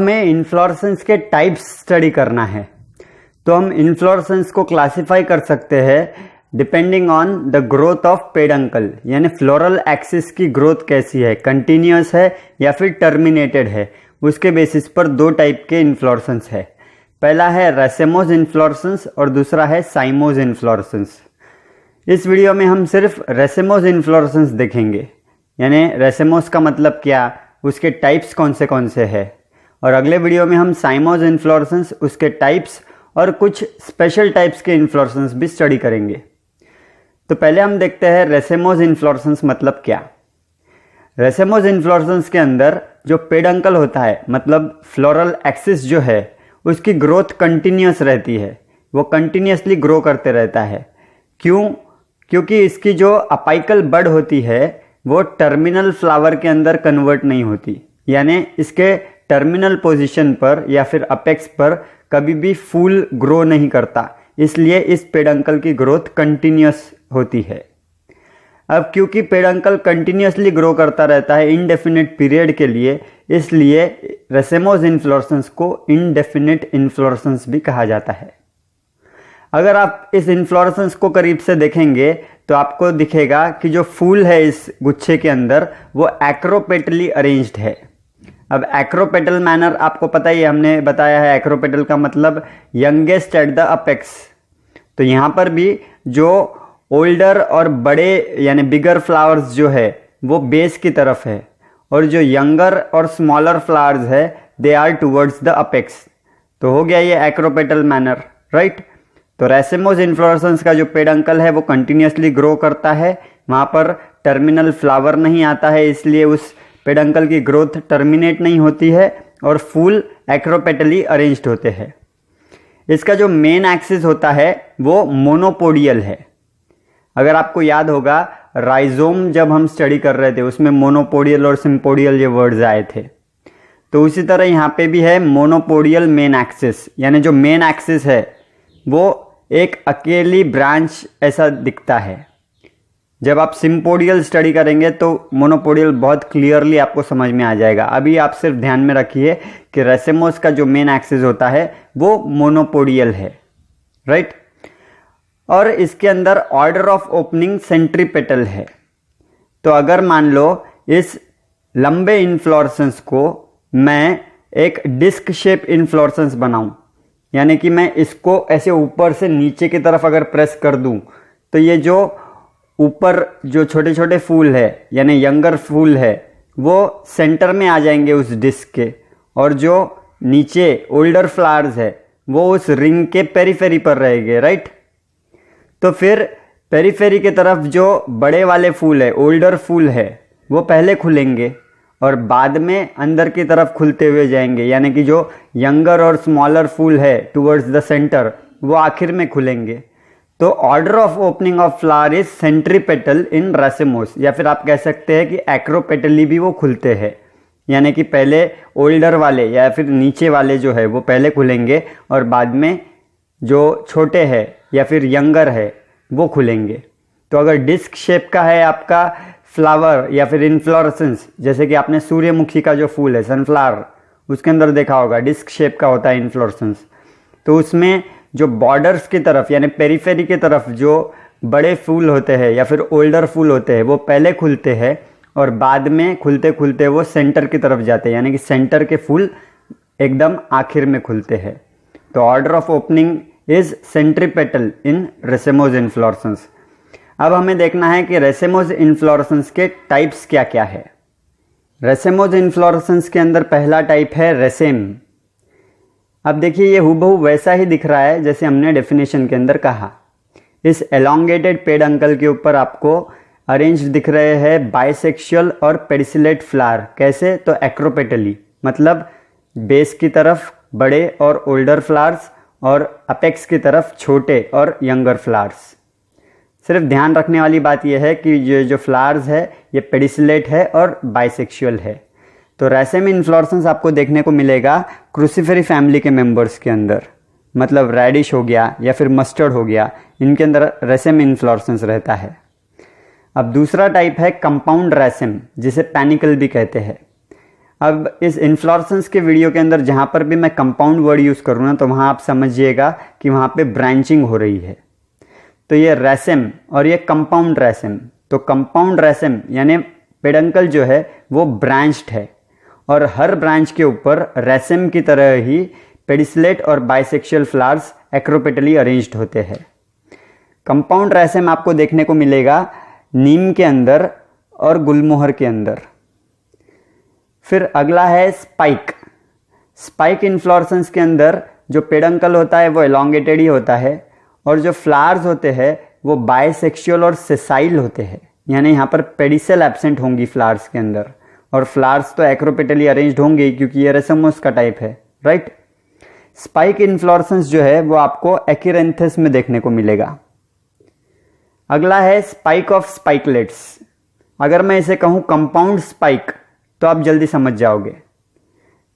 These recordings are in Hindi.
हमें इन्फ्लोरेसेंस के टाइप्स स्टडी करना है, तो हम इन्फ्लोरेसेंस को क्लासिफाई कर सकते हैं depending on the growth of peduncle, यानी फ्लोरल एक्सिस की ग्रोथ कैसी है, कंटिन्यूअस है या फिर टर्मिनेटेड है। उसके बेसिस पर दो टाइप के इन्फ्लोरेसेंस है। पहला है रेसेमोस इन्फ्लोरेसेंस और दूसरा है साइमोस इन्फ्लोरेसेंस। इस वीडियो में हम सिर्फ रेसेमोस इन्फ्लोरेसेंस देखेंगे, यानी रेसेमोस का मतलब क्या, उसके टाइप्स कौन से है, और अगले वीडियो में हम साइमोस इन्फ्लोरेसेंस, उसके टाइप्स और कुछ स्पेशल टाइप्स के इन्फ्लोरेसेंस भी स्टडी करेंगे। तो पहले हम देखते हैं रेसेमोस इन्फ्लोरेसेंस मतलब क्या। रेसेमोस इन्फ्लोरेसेंस के अंदर जो पेडंकल होता है, मतलब फ्लोरल एक्सिस जो है, उसकी ग्रोथ कंटिन्यूअस रहती है, वो कंटिन्यूअसली ग्रो करते रहता है। क्यों? क्योंकि इसकी जो अपाइकल बड होती है वो टर्मिनल फ्लावर के अंदर कन्वर्ट नहीं होती, यानी इसके टर्मिनल पोजीशन पर या फिर अपेक्स पर कभी भी फूल ग्रो नहीं करता, इसलिए इस पेडंकल की ग्रोथ कंटिन्यूअस होती है। अब क्योंकि पेडंकल कंटिन्यूअसली ग्रो करता रहता है इनडेफिनिट पीरियड के लिए, इसलिए रेसेमोस इन्फ्लोरेसेंस को इनडेफिनिट इन्फ्लोरेसेंस भी कहा जाता है। अगर आप इस इन्फ्लोरेसेंस को करीब से देखेंगे तो आपको दिखेगा कि जो फूल है इस गुच्छे के अंदर वो एक्रोपेटली अरेंज्ड है। अब एक्रोपेटल मैनर आपको पता ही है, हमने बताया है एक्रोपेटल का मतलब यंगेस्ट एट द अपेक्स। तो यहाँ पर भी जो ओल्डर और बड़े यानी बिगर फ्लावर्स जो है वो बेस की तरफ है, और जो यंगर और स्मॉलर फ्लावर्स है they are towards the apex. तो हो गया ये एक्रोपेटल मैनर, राइट। तो रेसेमोस इन्फ्लोरेसेंस का जो पेडंकल है वो कंटिन्यूअसली ग्रो करता है, वहाँ पर टर्मिनल फ्लावर नहीं आता है, इसलिए उस पेडंकल की ग्रोथ टर्मिनेट नहीं होती है और फूल एक्रोपेटली अरेंज्ड होते हैं। इसका जो मेन एक्सिस होता है वो मोनोपोडियल है। अगर आपको याद होगा राइजोम जब हम स्टडी कर रहे थे उसमें मोनोपोडियल और सिम्पोडियल ये वर्ड्स आए थे, तो उसी तरह यहाँ पे भी है मोनोपोडियल मेन एक्सिस, यानी जो मेन एक्सिस है वो एक अकेली ब्रांच ऐसा दिखता है। जब आप सिम्पोडियल स्टडी करेंगे तो मोनोपोडियल बहुत क्लियरली आपको समझ में आ जाएगा। अभी आप सिर्फ ध्यान में रखिए कि रेसेमोस का जो मेन एक्सिस होता है वो मोनोपोडियल है, राइट। और इसके अंदर ऑर्डर ऑफ ओपनिंग सेंट्रीपेटल है। तो अगर मान लो इस लंबे इन्फ्लोरेसेंस को मैं एक डिस्क शेप इन्फ्लोरेसेंस बनाऊं, यानी कि मैं इसको ऐसे ऊपर से नीचे की तरफ अगर प्रेस कर दूं तो ये जो ऊपर जो छोटे छोटे फूल है यानी यंगर फूल है वो सेंटर में आ जाएंगे उस डिस्क के, और जो नीचे ओल्डर फ्लावर्स है वो उस रिंग के पेरीफेरी पर रहेंगे, राइट। तो फिर पेरीफेरी की तरफ जो बड़े वाले फूल है, ओल्डर फूल है, वो पहले खुलेंगे और बाद में अंदर की तरफ खुलते हुए जाएंगे, यानी कि जो यंगर और स्मॉलर फूल है टुवर्ड्स द सेंटर वो आखिर में खुलेंगे। तो order of opening of flower is centripetal in racemose, या फिर आप कह सकते हैं कि एक्रोपेटली भी वो खुलते हैं, यानी कि पहले ओल्डर वाले या फिर नीचे वाले जो है वो पहले खुलेंगे और बाद में जो छोटे हैं या फिर यंगर है वो खुलेंगे। तो अगर डिस्क शेप का है आपका फ्लावर या फिर इन्फ्लोरेसेंस, जैसे कि आपने सूर्यमुखी का जो फूल है सनफ्लावर, उसके अंदर देखा होगा डिस्क शेप का होता है इन्फ्लोरेसेंस, तो उसमें जो बॉर्डर्स की तरफ यानी पेरीफेरी की तरफ जो बड़े फूल होते हैं या फिर ओल्डर फूल होते हैं वो पहले खुलते हैं और बाद में खुलते खुलते वो सेंटर की तरफ जाते हैं, यानी कि सेंटर के फूल एकदम आखिर में खुलते हैं। तो order of opening is centripetal in racemose inflorescence. अब हमें देखना है कि रेसेमोस इन्फ्लोरेसेंस के टाइप्स क्या क्या है। रेसेमोस इन्फ्लोरेसेंस के अंदर पहला टाइप है रेसेम। अब देखिए ये हूबहू वैसा ही दिख रहा है जैसे हमने डेफिनेशन के अंदर कहा। इस एलोंगेटेड पेडंकल के ऊपर आपको अरेंज दिख रहे हैं बाइसेक्सुअल और पेडिसिलेट फ्लावर। कैसे? तो एक्रोपेटली, मतलब बेस की तरफ बड़े और ओल्डर फ्लावर्स और अपेक्स की तरफ छोटे और यंगर फ्लावर्स। सिर्फ ध्यान रखने वाली बात यह है कि ये जो फ्लावर्स है ये पेडिसिलेट है और बाइसेक्सुअल है। तो रेसेम इन्फ्लोरेसेंस आपको देखने को मिलेगा क्रूसिफेरी फैमिली के मेंबर्स के अंदर, मतलब रेडिश हो गया या फिर मस्टर्ड हो गया, इनके अंदर रेसेम इन्फ्लोरेसेंस रहता है। अब दूसरा टाइप है कंपाउंड रेसेम, जिसे पैनिकल भी कहते हैं। अब इस इन्फ्लोरेसेंस के वीडियो के अंदर जहाँ पर भी मैं कंपाउंड वर्ड यूज़ करूँ ना, तो वहाँ आप समझिएगा कि वहाँ पे ब्रांचिंग हो रही है। तो ये रेसम और ये कंपाउंड रेसम। तो कंपाउंड रेसम यानी पेडंकल जो है वो ब्रांच्ड है, और हर ब्रांच के ऊपर रेसम की तरह ही पेडिसलेट और बाइसेक्सुअल फ्लावर्स एक्रोपेटली अरेंज्ड होते हैं। कंपाउंड रेसम आपको देखने को मिलेगा नीम के अंदर और गुलमोहर के अंदर। फिर अगला है स्पाइक। स्पाइक इन्फ्लोरेसेंस के अंदर जो पेडंकल होता है वो एलोंगेटेड ही होता है, और जो फ्लावर्स होते हैं वो बाइसेक्सुअल और सेसाइल होते हैं, यानी यहाँ पर पेडिसेल एब्सेंट होंगी फ्लावर्स के अंदर, और फ्लावर्स तो एक्रोपेटली अरेंज्ड होंगे क्योंकि ये रेसमोस का टाइप है, राइट। स्पाइक इन्फ्लोरेसेंस जो है वो आपको एकिरेंथस में देखने को मिलेगा। अगला है स्पाइक ऑफ स्पाइकलेट्स। अगर मैं इसे कहूँ कंपाउंड स्पाइक तो आप जल्दी समझ जाओगे।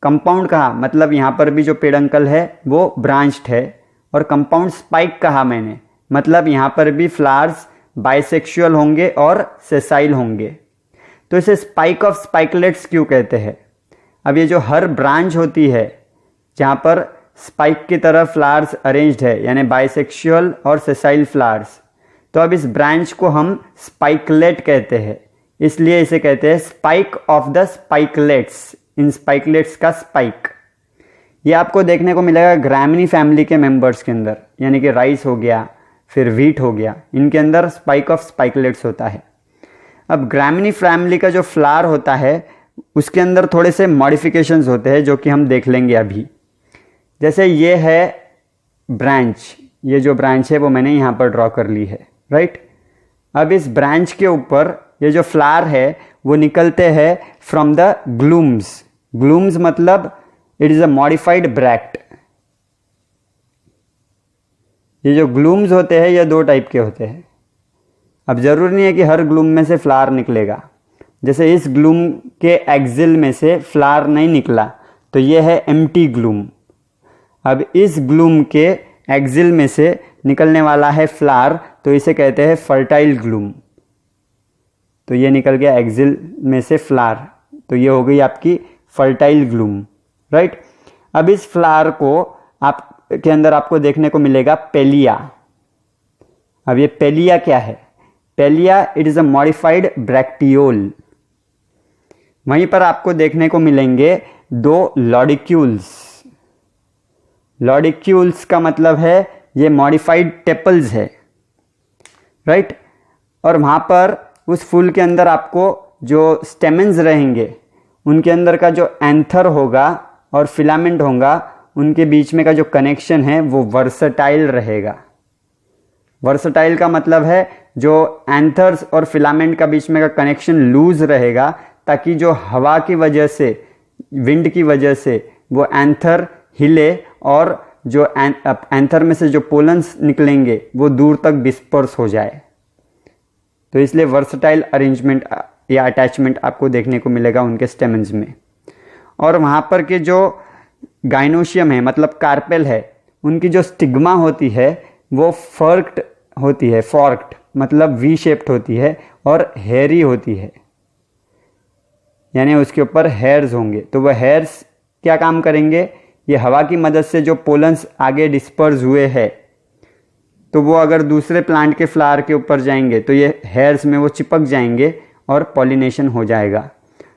कंपाउंड कहा मतलब यहाँ पर भी जो पेडंकल है वो ब्रांच्ड है, और कंपाउंड स्पाइक कहा मैंने मतलब यहाँ पर भी फ्लावर्स बाइसेक्सुअल होंगे और सेसाइल होंगे। तो इसे स्पाइक ऑफ स्पाइकलेट्स क्यों कहते हैं? अब ये जो हर ब्रांच होती है जहाँ पर स्पाइक की तरह फ्लावर्स अरेंज्ड है, यानी बाइसेक्सुअल और सेसाइल फ्लावर्स, तो अब इस ब्रांच को हम स्पाइकलेट कहते हैं, इसलिए इसे कहते हैं spike of the spikelets. In spikelets का स्पाइक ये आपको देखने को मिलेगा ग्रामिनी फैमिली के मेंबर्स के अंदर, यानी कि राइस हो गया, फिर व्हीट हो गया, इनके अंदर स्पाइक ऑफ स्पाइकलेट्स होता है। अब ग्रामिनी फैमिली का जो फ्लावर होता है उसके अंदर थोड़े से मॉडिफिकेशंस होते हैं जो कि हम देख लेंगे अभी। जैसे ये है ब्रांच, ये जो ब्रांच है वो मैंने यहाँ पर ड्रॉ कर ली है, राइट। अब इस ब्रांच के ऊपर ये जो फ्लावर है वो निकलते हैं फ्रॉम द ग्लूम्स। ग्लूम्स मतलब it is a modified bract. ये जो ग्लूम्स होते हैं ये दो टाइप के होते हैं। अब जरूरी नहीं है कि हर ग्लूम में से फ्लावर निकलेगा। जैसे इस ग्लूम के एक्सिल में से फ्लावर नहीं निकला तो ये है एम्प्टी ग्लूम। अब इस ग्लूम के एक्सिल में से निकलने वाला है फ्लावर, तो इसे कहते हैं फर्टाइल ग्लूम। तो ये निकल गया एक्सिल में से फ्लावर, तो ये हो गई आपकी फर्टाइल ग्लूम, राइट। अब इस फ्लावर को आप के अंदर आपको देखने को मिलेगा पेलिया। अब ये पेलिया क्या है? Palea it is a modified bracteole. वहीं पर आपको देखने को मिलेंगे दो लॉडिक्यूल्स। लॉडिक्यूल्स का मतलब है ये मॉडिफाइड टेपल्स है, राइट। और वहां पर उस फूल के अंदर आपको जो स्टेमेंस रहेंगे उनके अंदर का जो एंथर होगा और फिलामेंट होगा, उनके बीच में का जो कनेक्शन है वो वर्सटाइल रहेगा। वर्सटाइल का मतलब है जो एंथर्स और फिलामेंट का बीच में का कनेक्शन लूज रहेगा, ताकि जो हवा की वजह से, विंड की वजह से वो एंथर हिले और जो एंथर में से जो पोलन्स निकलेंगे वो दूर तक डिस्पर्स हो जाए। तो इसलिए वर्सटाइल अरेंजमेंट या अटैचमेंट आपको देखने को मिलेगा उनके स्टेमेंस में। और वहाँ पर के जो गाइनोशियम है मतलब कार्पेल है, उनकी जो स्टिग्मा होती है वो फॉर्क्ड होती है। फॉर्क्ड मतलब वी शेप्ड होती है और हेयरी होती है, यानी उसके ऊपर हेयर्स होंगे। तो वह हेयर्स क्या काम करेंगे? ये हवा की मदद से जो पोलन्स आगे डिस्पर्स हुए हैं, तो वो अगर दूसरे प्लांट के फ्लावर के ऊपर जाएंगे तो ये हेयर्स में वो चिपक जाएंगे और पॉलिनेशन हो जाएगा।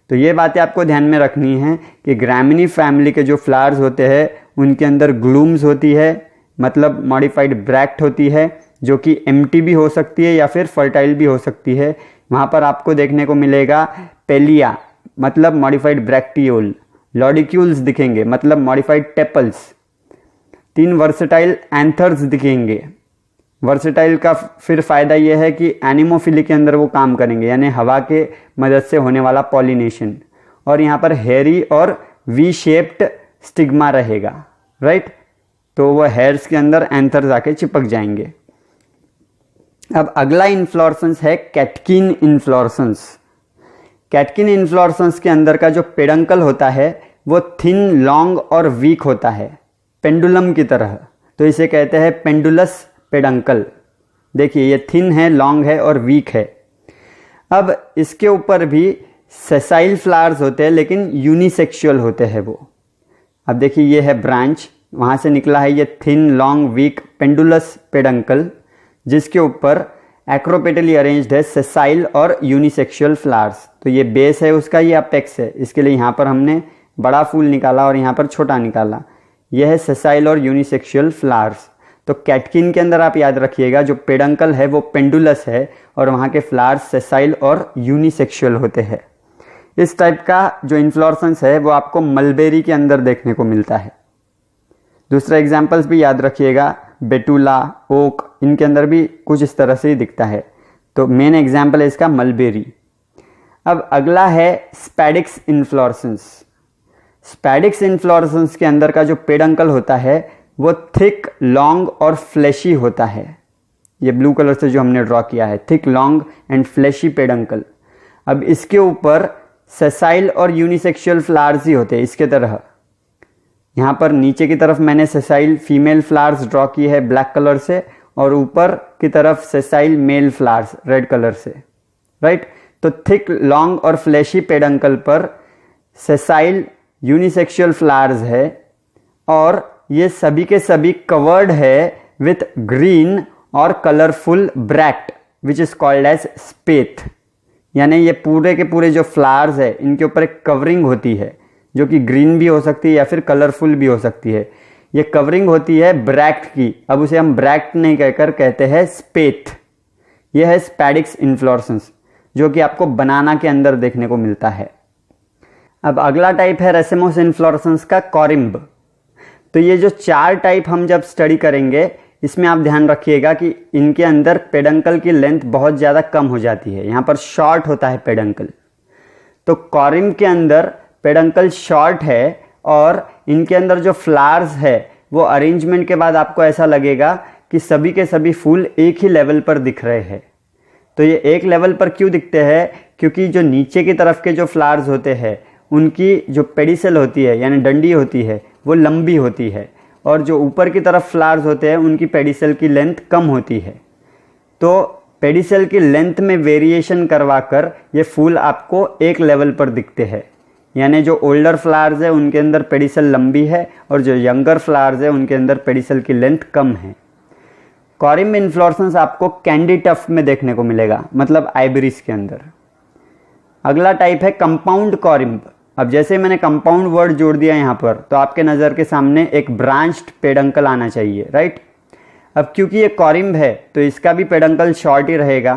तो ये बातें आपको ध्यान में रखनी है कि ग्रामिनी फैमिली के जो फ्लावर्स होते हैं उनके अंदर ग्लूम्स होती है, मतलब मॉडिफाइड ब्रैक्ट होती है, जो कि एम्प्टी भी हो सकती है या फिर फर्टाइल भी हो सकती है। वहाँ पर आपको देखने को मिलेगा पेलिया मतलब मॉडिफाइड ब्रैक्टियोल, लॉडिक्यूल्स दिखेंगे मतलब मॉडिफाइड टेपल्स, 3 वर्सेटाइल एंथर्स दिखेंगे। वर्सेटाइल का फिर फायदा यह है कि एनिमोफिली के अंदर वो काम करेंगे, यानी हवा के मदद से होने वाला पॉलिनेशन। और यहाँ पर हेयरी और वी शेप्ड स्टिग्मा रहेगा, राइट। तो वो हेयर्स के अंदर एंथर्स आके चिपक जाएंगे। अब अगला इन्फ्लोरेसेंस है कैटकिन इन्फ्लोरेसेंस। कैटकिन इन्फ्लोरेसेंस के अंदर का जो पेडंकल होता है वो थिन, लॉन्ग और वीक होता है, पेंडुलम की तरह। तो इसे कहते हैं पेंडुलस पेडंकल। देखिए ये थिन है, लॉन्ग है और वीक है। अब इसके ऊपर भी सेसाइल फ्लावर्स होते हैं लेकिन यूनिसेक्सुअल होते हैं वो। अब देखिए ये है ब्रांच, वहाँ से निकला है ये thin long weak pendulous peduncle, जिसके ऊपर एक्रोपेटली अरेंज्ड है सेसाइल और यूनिसेक्सुअल फ्लावर्स। तो ये बेस है उसका, ये अपेक्स है, इसके लिए यहाँ पर हमने बड़ा फूल निकाला और यहाँ पर छोटा निकाला। यह है सेसाइल और यूनिसेक्सुअल फ्लावर्स। तो कैटकिन के अंदर आप याद रखिएगा जो पेडंकल है वो पेंडुलस है और वहाँ के फ्लावर्स सेसाइल और यूनिसेक्सुअल होते हैं। इस टाइप का जो इन्फ्लोरेसेंस है वो आपको मलबेरी के अंदर देखने को मिलता है। दूसरा एग्जाम्पल्स भी याद रखिएगा, बेटुला, ओक, इनके अंदर भी कुछ इस तरह से ही दिखता है। तो मेन एग्जाम्पल है इसका मलबेरी। अब अगला है स्पैडिक्स इन्फ्लोरेसेंस। स्पैडिक्स इन्फ्लोरेसेंस के अंदर का जो पेडंकल होता है वो थिक, लॉन्ग और फ्लैशी होता है। ये ब्लू कलर से जो हमने ड्रॉ किया है, thick, long and fleshy peduncle. अब इसके ऊपर सेसाइल और यूनिसेक्सुअल फ्लावर्स ही होते हैं इसके तरह। यहाँ पर नीचे की तरफ मैंने सेसाइल फीमेल फ्लावर्स ड्रॉ की है ब्लैक कलर से, और ऊपर की तरफ sessile male flowers red colour से, राइट। तो थिक, लॉन्ग और फ्लैशी पेडंकल पर सेसाइल यूनिसेक्सुअल फ्लावर्स है और ये सभी के सभी कवर्ड है विथ ग्रीन और colourful bract which is called as spathe. यानी ये पूरे के पूरे जो फ्लावर्स है इनके ऊपर एक कवरिंग होती है जो कि ग्रीन भी हो सकती है या फिर कलरफुल भी हो सकती है। ये कवरिंग होती है ब्रैक्ट की। अब उसे हम ब्रैक्ट नहीं कहकर कहते हैं स्पेथ। यह है स्पैडिक्स इन्फ्लोरेसेंस जो कि आपको बनाना के अंदर देखने को मिलता है। अब अगला टाइप है रेसेमोस इन्फ्लोरेसेंस का कॉरिम्ब। तो ये जो 4 टाइप हम जब स्टडी करेंगे इसमें आप ध्यान रखिएगा कि इनके अंदर पेडंकल की लेंथ बहुत ज़्यादा कम हो जाती है। यहाँ पर शॉर्ट होता है पेडंकल। तो कॉरिम्ब के अंदर पेडंकल शॉर्ट है और इनके अंदर जो फ्लावर्स है वो अरेंजमेंट के बाद आपको ऐसा लगेगा कि सभी के सभी फूल एक ही लेवल पर दिख रहे हैं। तो ये एक लेवल पर क्यों दिखते हैं? क्योंकि जो नीचे की तरफ के जो फ्लावर्स होते हैं उनकी जो पेडिसल होती है यानी डंडी होती है वो लंबी होती है, और जो ऊपर की तरफ फ्लावर्स होते हैं उनकी पेडिसल की लेंथ कम होती है। तो पेडिसल की लेंथ में वेरिएशन करवाकर ये फूल आपको एक लेवल पर दिखते हैं। यानी जो ओल्डर फ्लावर्स है उनके अंदर पेडिसल लंबी है और जो यंगर फ्लावर्स है उनके अंदर पेडिसल की लेंथ कम है। कॉरिम्ब इन्फ्लोरेसेंस आपको कैंडी टफ्ट में देखने को मिलेगा, मतलब आइबरिस के अंदर। अगला टाइप है कंपाउंड कॉरिम्ब। अब जैसे मैंने कंपाउंड वर्ड जोड़ दिया यहाँ पर तो आपके नज़र के सामने एक ब्रांच्ड पेडंकल आना चाहिए, राइट। अब क्योंकि ये कॉरिम्ब है तो इसका भी पेडंकल शॉर्ट ही रहेगा।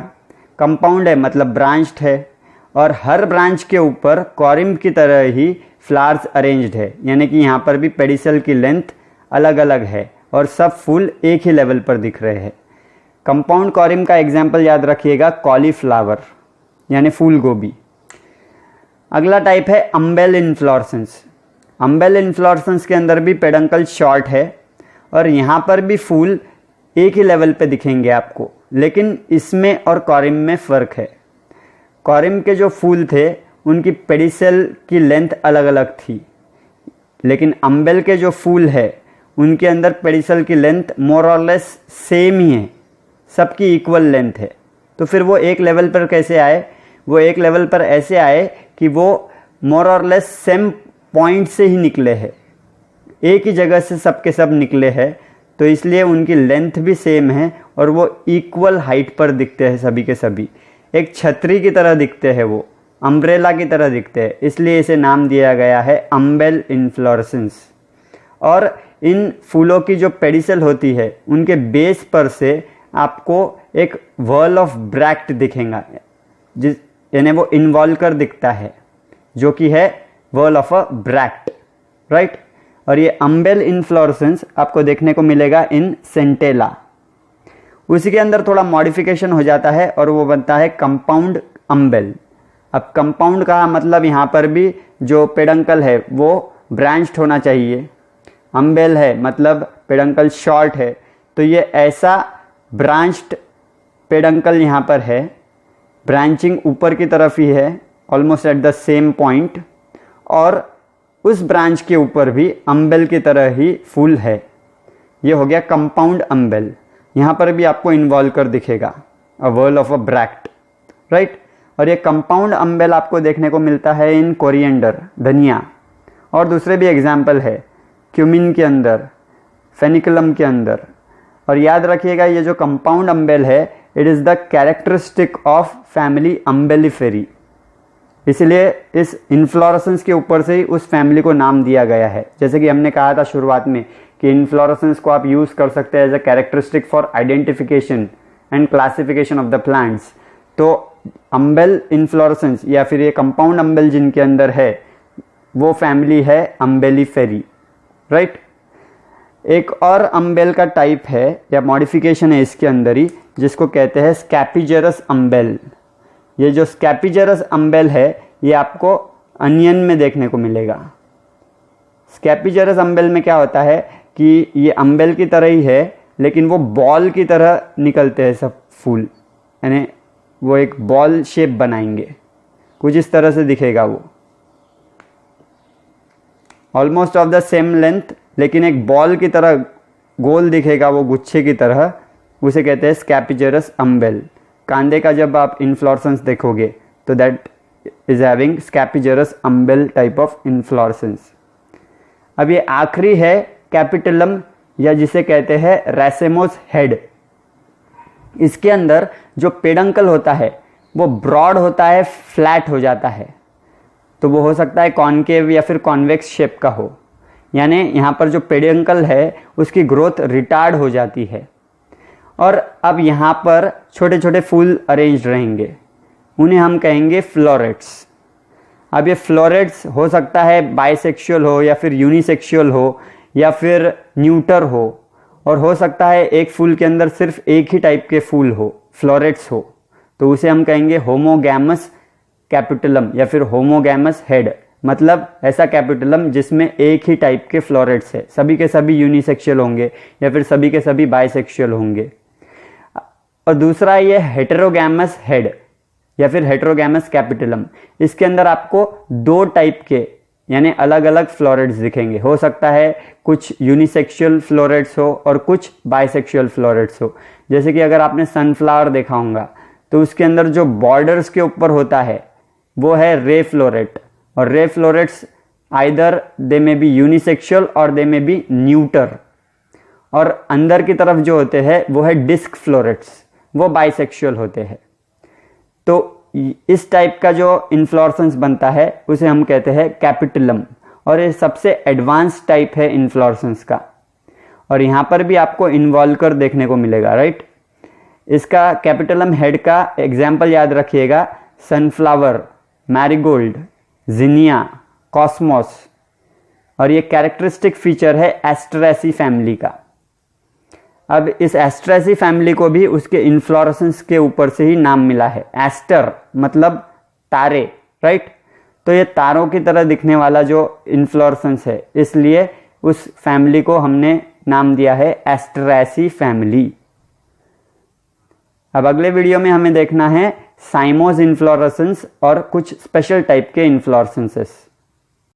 कंपाउंड है मतलब ब्रांच्ड है, और हर ब्रांच के ऊपर कॉरिम्ब की तरह ही फ्लावर्स अरेंज्ड है। यानी कि यहाँ पर भी पेडिसल की लेंथ अलग अलग है और सब फूल एक ही लेवल पर दिख रहे हैं। कंपाउंड कॉरिम्ब का एग्जाम्पल याद रखिएगा, कॉलीफ्लावर यानी फूल गोभी। अगला टाइप है अम्बेल इन्फ्लोरेसेंस। अम्बेल इन्फ्लोरेसेंस के अंदर भी पेडंकल शॉर्ट है और यहाँ पर भी फूल एक ही लेवल पे दिखेंगे आपको, लेकिन इसमें और कॉरिम्ब में फ़र्क है। कॉरिम्ब के जो फूल थे उनकी पेडिसल की लेंथ अलग अलग थी, लेकिन अम्बेल के जो फूल है उनके अंदर पेडिसल की लेंथ मोर और लेस सेम ही है, सबकी इक्वल लेंथ है। तो फिर वो एक लेवल पर कैसे आए? वो एक लेवल पर ऐसे आए कि वो मोर और लेस सेम पॉइंट से ही निकले हैं, एक ही जगह से सबके सब निकले हैं, तो इसलिए उनकी लेंथ भी सेम है और वो इक्वल हाइट पर दिखते हैं सभी के सभी। एक छतरी की तरह दिखते हैं, वो अम्ब्रेला की तरह दिखते हैं, इसलिए इसे नाम दिया गया है अम्बेल इन्फ्लोरेसेंस। और इन फूलों की जो पेडिसल होती है उनके बेस पर से आपको एक व्हर्ल ऑफ ब्रैक्ट दिखेगा, जिस यानी वो इन्वॉल्कर दिखता है, जो कि है व्हर्ल ऑफ अ ब्रैक्ट, राइट। और ये अम्बेल इन्फ्लोरेसेंस आपको देखने को मिलेगा इन सेंटेला। उसी के अंदर थोड़ा मॉडिफिकेशन हो जाता है और वो बनता है कंपाउंड अम्बेल। अब कंपाउंड का मतलब यहाँ पर भी जो पेडंकल है वो ब्रांच्ड होना चाहिए। अम्बेल है मतलब पेडंकल शॉर्ट है, तो ये ऐसा ब्रांच्ड पेडंकल यहाँ पर है, ब्रांचिंग ऊपर की तरफ ही है almost at the same point, और उस ब्रांच के ऊपर भी अम्बेल की तरह ही फूल है। ये हो गया कंपाउंड अम्बेल। यहाँ पर भी आपको इन्वॉल्व कर दिखेगा, अ व्हर्ल ऑफ अ ब्रैक्ट, राइट। और ये कंपाउंड अम्बेल आपको देखने को मिलता है इन कोरिएंडर, धनिया, और दूसरे भी एग्जाम्पल है क्यूमिन के अंदर, फेनिकुलम के अंदर। और याद रखिएगा ये जो कंपाउंड अम्बेल है it is the characteristic of family Umbelliferae, इसलिए इस इन्फ्लोरेसेंस के ऊपर से ही उस फैमिली को नाम दिया गया है। जैसे कि हमने कहा था शुरुआत में कि इन्फ्लोरेसेंस को आप यूज़ कर सकते हैं as a characteristic for identification and classification of the plants. तो अम्बेल इन्फ्लोरेसेंस या फिर ये कंपाउंड अम्बेल जिनके अंदर है वो फैमिली है अम्बेलिफेरी, राइट। एक और अम्बेल का टाइप है या मॉडिफिकेशन है इसके अंदर ही, जिसको कहते हैं स्कैपिजेरस अम्बेल। ये जो स्कैपिजेरस अम्बेल है ये आपको अनियन में देखने को मिलेगा। स्कैपिजेरस अम्बेल में क्या होता है कि ये अम्बेल की तरह ही है लेकिन वो बॉल की तरह निकलते हैं सब फूल, यानी वो एक बॉल शेप बनाएंगे, कुछ इस तरह से दिखेगा वो, almost of the same length, लेकिन एक बॉल की तरह गोल दिखेगा वो, गुच्छे की तरह, उसे कहते हैं स्कैपिजेरस अम्बेल। कांदे का जब आप इन्फ्लोरेसेंस देखोगे तो that is having scapigerous umbel type of inflorescence. अब ये आखिरी है कैपिटलम, या जिसे कहते हैं रैसेमोस हेड। इसके अंदर जो पेडंकल होता है वो ब्रॉड होता है, फ्लैट हो जाता है, तो वो हो सकता है कॉनकेव या फिर कॉन्वेक्स शेप का हो, यानी यहाँ पर जो पेडंकल है उसकी ग्रोथ रिटार्ड हो जाती है। और अब यहाँ पर छोटे छोटे फूल अरेंज रहेंगे, उन्हें हम कहेंगे फ्लोरेट्स। अब ये फ्लोरेट्स हो सकता है बाइसेक्सुअल हो या फिर यूनिसेक्सुअल हो या फिर न्यूटर हो, और हो सकता है एक फूल के अंदर सिर्फ एक ही टाइप के फूल हो, फ्लोरेट्स हो, तो उसे हम कहेंगे होमोगैमस कैपिटलम या फिर होमोगैमस हेड। मतलब ऐसा कैपिटलम जिसमें एक ही टाइप के फ्लोरेट्स है, सभी के सभी यूनिसेक्सुअल होंगे या फिर सभी के सभी बाइसेक्सुअल होंगे। और दूसरा ये हेटेरोगैमस हेड या फिर हेटेरोगैमस कैपिटलम, इसके अंदर आपको दो टाइप के यानी अलग अलग फ्लोरेट्स दिखेंगे। हो सकता है कुछ यूनिसेक्सुअल फ्लोरेट्स हो और कुछ बाइसेक्सुअल फ्लोरेट्स हो। जैसे कि अगर आपने सनफ्लावर देखा होगा तो उसके अंदर जो बॉर्डर्स के ऊपर होता है वो है रे फ्लोरेट, और रे फ्लोरेट्स आइदर दे में बी यूनिसेक्सुअल और दे में बी न्यूटर। और अंदर की तरफ जो होते हैं वो है डिस्क फ्लोरेट्स, वो बाइसेक्सुअल होते हैं। तो इस टाइप का जो इन्फ्लोरेसेंस बनता है उसे हम कहते हैं कैपिटलम, और ये सबसे एडवांस टाइप है इन्फ्लोरेसेंस का। और यहाँ पर भी आपको इन्वॉल्कर देखने को मिलेगा, राइट। इसका कैपिटलम हेड का एग्जाम्पल याद रखिएगा, सनफ्लावर, मैरीगोल्ड, जिनिया, कॉस्मोस। और ये कैरेक्टरिस्टिक फीचर है एस्ट्रेसी फैमिली का। अब इस एस्ट्रेसी फैमिली को भी उसके इन्फ्लोरेसेंस के ऊपर से ही नाम मिला है। एस्टर मतलब तारे, राइट। तो ये तारों की तरह दिखने वाला जो इन्फ्लोरेसेंस है, इसलिए उस फैमिली को हमने नाम दिया है एस्ट्रेसी फैमिली। अब अगले वीडियो में हमें देखना है साइमोस इन्फ्लोरेसेंस और कुछ स्पेशल टाइप के इन्फ्लोरेसेंसेस।